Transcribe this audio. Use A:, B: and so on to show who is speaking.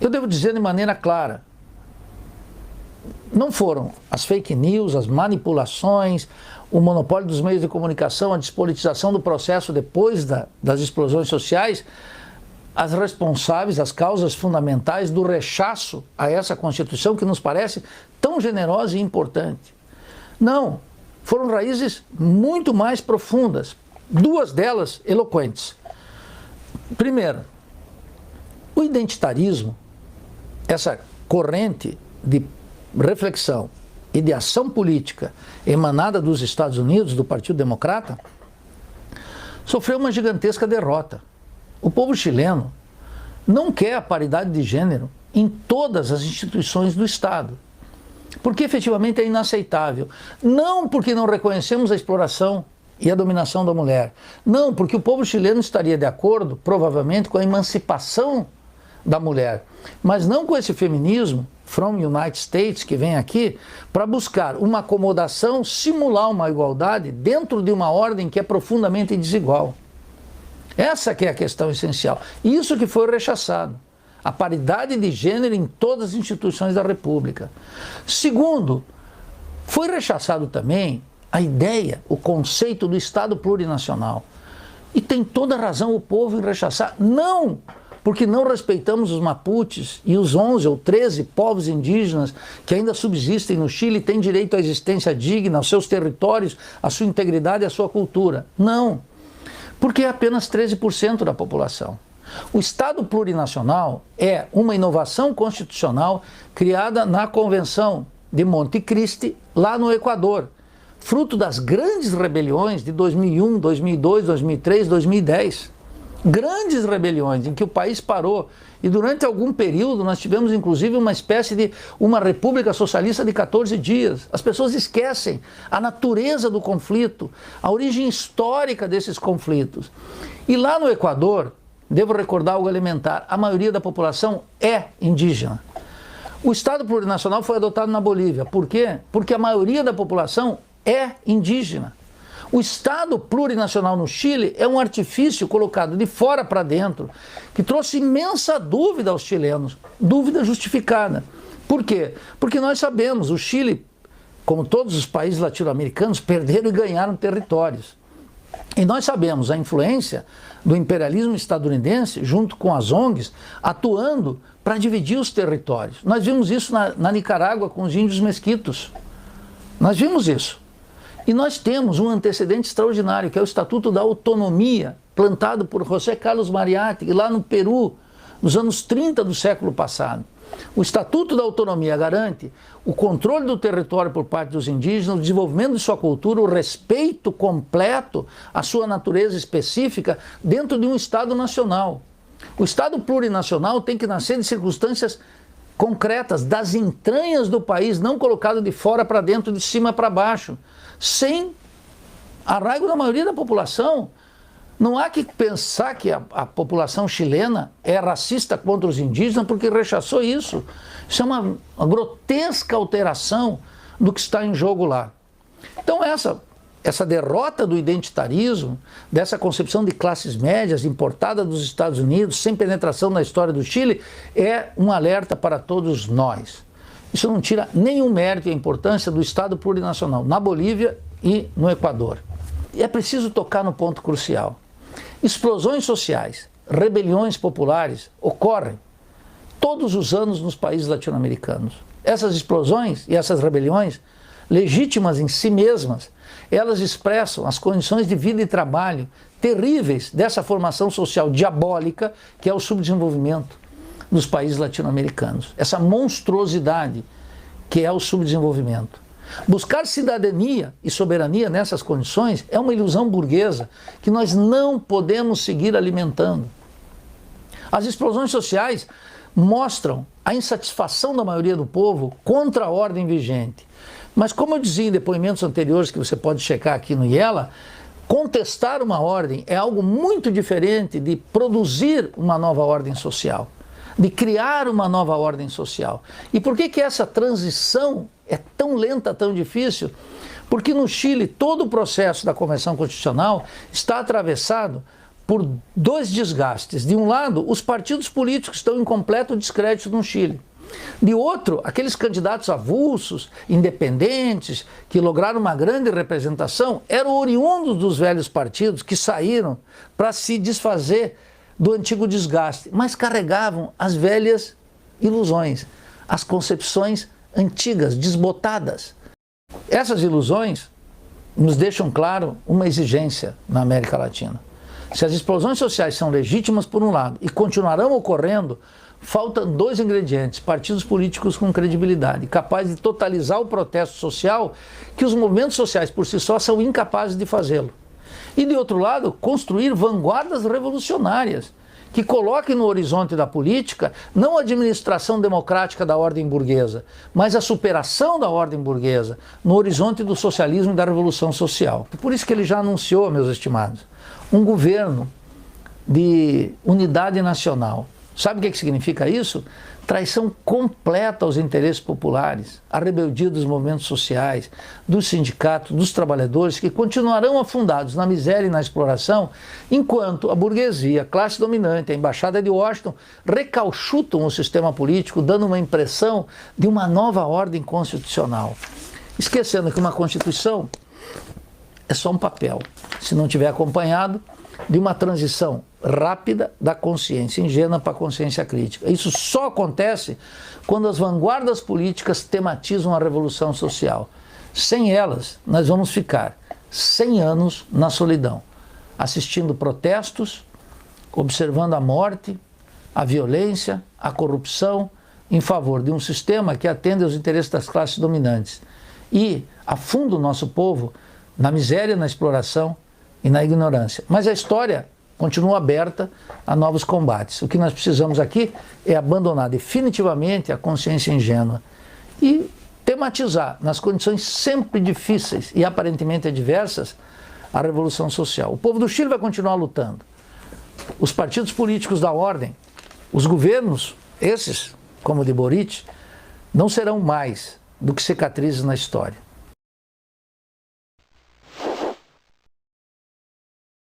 A: Eu devo dizer de maneira clara, não foram as fake news, as manipulações, o monopólio dos meios de comunicação, a despolitização do processo depois das explosões sociais, as responsáveis, as causas fundamentais do rechaço a essa Constituição que nos parece tão generosa e importante. Não, foram raízes muito mais profundas, duas delas eloquentes. Primeiro, o identitarismo, essa corrente de reflexão e de ação política emanada dos Estados Unidos, do Partido Democrata, sofreu uma gigantesca derrota. O povo chileno não quer a paridade de gênero em todas as instituições do Estado, porque efetivamente é inaceitável. Não porque não reconhecemos a exploração e a dominação da mulher, não porque o povo chileno estaria de acordo, provavelmente, com a emancipação da mulher, mas não com esse feminismo from United States que vem aqui para buscar uma acomodação, simular uma igualdade dentro de uma ordem que é profundamente desigual. Essa que é a questão essencial. Isso que foi rechaçado. A paridade de gênero em todas as instituições da República. Segundo, foi rechaçado também a ideia, o conceito do Estado plurinacional. E tem toda razão o povo em rechaçar. Não porque não respeitamos os Mapuches e os 11 ou 13 povos indígenas que ainda subsistem no Chile e têm direito à existência digna, aos seus territórios, à sua integridade e à sua cultura. Não, porque é apenas 13% da população. O Estado plurinacional é uma inovação constitucional criada na Convenção de Monte Cristi, lá no Equador, fruto das grandes rebeliões de 2001, 2002, 2003, 2010. Grandes rebeliões em que o país parou e durante algum período nós tivemos inclusive uma espécie de uma república socialista de 14 dias. As pessoas esquecem a natureza do conflito, a origem histórica desses conflitos. E lá no Equador, devo recordar algo elementar, a maioria da população é indígena. O Estado plurinacional foi adotado na Bolívia. Por quê? Porque a maioria da população é indígena. O Estado plurinacional no Chile é um artifício colocado de fora para dentro, que trouxe imensa dúvida aos chilenos, dúvida justificada. Por quê? Porque nós sabemos, o Chile, como todos os países latino-americanos, perderam e ganharam territórios. E nós sabemos a influência do imperialismo estadunidense, junto com as ONGs, atuando para dividir os territórios. Nós vimos isso na Nicarágua com os índios mesquitos. Nós vimos isso. E nós temos um antecedente extraordinário, que é o Estatuto da Autonomia, plantado por José Carlos Mariátegui, lá no Peru, nos anos 30 do século passado. O Estatuto da Autonomia garante o controle do território por parte dos indígenas, o desenvolvimento de sua cultura, o respeito completo à sua natureza específica dentro de um Estado nacional. O Estado plurinacional tem que nascer de circunstâncias concretas, das entranhas do país, não colocado de fora para dentro, de cima para baixo, sem arraigo da maioria da população. Não há que pensar que a população chilena é racista contra os indígenas porque rechaçou isso. Isso é uma grotesca alteração do que está em jogo lá. Então essa derrota do identitarismo, dessa concepção de classes médias importada dos Estados Unidos, sem penetração na história do Chile, é um alerta para todos nós. Isso não tira nenhum mérito e importância do Estado plurinacional na Bolívia e no Equador. E é preciso tocar no ponto crucial. Explosões sociais, rebeliões populares ocorrem todos os anos nos países latino-americanos. Essas explosões e essas rebeliões, legítimas em si mesmas, elas expressam as condições de vida e trabalho terríveis dessa formação social diabólica que é o subdesenvolvimento dos países latino-americanos. Essa monstruosidade que é o subdesenvolvimento. Buscar cidadania e soberania nessas condições é uma ilusão burguesa que nós não podemos seguir alimentando. As explosões sociais mostram a insatisfação da maioria do povo contra a ordem vigente. Mas como eu dizia em depoimentos anteriores que você pode checar aqui no IELA, contestar uma ordem é algo muito diferente de produzir uma nova ordem social, de criar uma nova ordem social. E por que essa transição é tão lenta, tão difícil? Porque no Chile todo o processo da Convenção Constitucional está atravessado por dois desgastes. De um lado, os partidos políticos estão em completo descrédito no Chile. De outro, aqueles candidatos avulsos, independentes, que lograram uma grande representação, eram oriundos dos velhos partidos que saíram para se desfazer do antigo desgaste, mas carregavam as velhas ilusões, as concepções antigas, desbotadas. Essas ilusões nos deixam claro uma exigência na América Latina. Se as explosões sociais são legítimas por um lado e continuarão ocorrendo, faltam dois ingredientes: partidos políticos com credibilidade, capazes de totalizar o protesto social, que os movimentos sociais por si só são incapazes de fazê-lo. E de outro lado, construir vanguardas revolucionárias, que coloquem no horizonte da política não a administração democrática da ordem burguesa, mas a superação da ordem burguesa no horizonte do socialismo e da revolução social. Por isso que ele já anunciou, meus estimados, um governo de unidade nacional. Sabe o que significa isso? Traição completa aos interesses populares, a rebeldia dos movimentos sociais, dos sindicatos, dos trabalhadores, que continuarão afundados na miséria e na exploração, enquanto a burguesia, a classe dominante, a embaixada de Washington recauchutam o sistema político, dando uma impressão de uma nova ordem constitucional. Esquecendo que uma Constituição é só um papel, se não tiver acompanhado de uma transição rápida da consciência ingênua para a consciência crítica. Isso só acontece quando as vanguardas políticas tematizam a revolução social. Sem elas, nós vamos ficar 100 anos na solidão, assistindo protestos, observando a morte, a violência, a corrupção, em favor de um sistema que atende aos interesses das classes dominantes e afunda o nosso povo na miséria, na exploração e na ignorância. Mas a história continua aberta a novos combates. O que nós precisamos aqui é abandonar definitivamente a consciência ingênua e tematizar, nas condições sempre difíceis e aparentemente adversas, a revolução social. O povo do Chile vai continuar lutando. Os partidos políticos da ordem, os governos, esses, como o de Boric, não serão mais do que cicatrizes na história.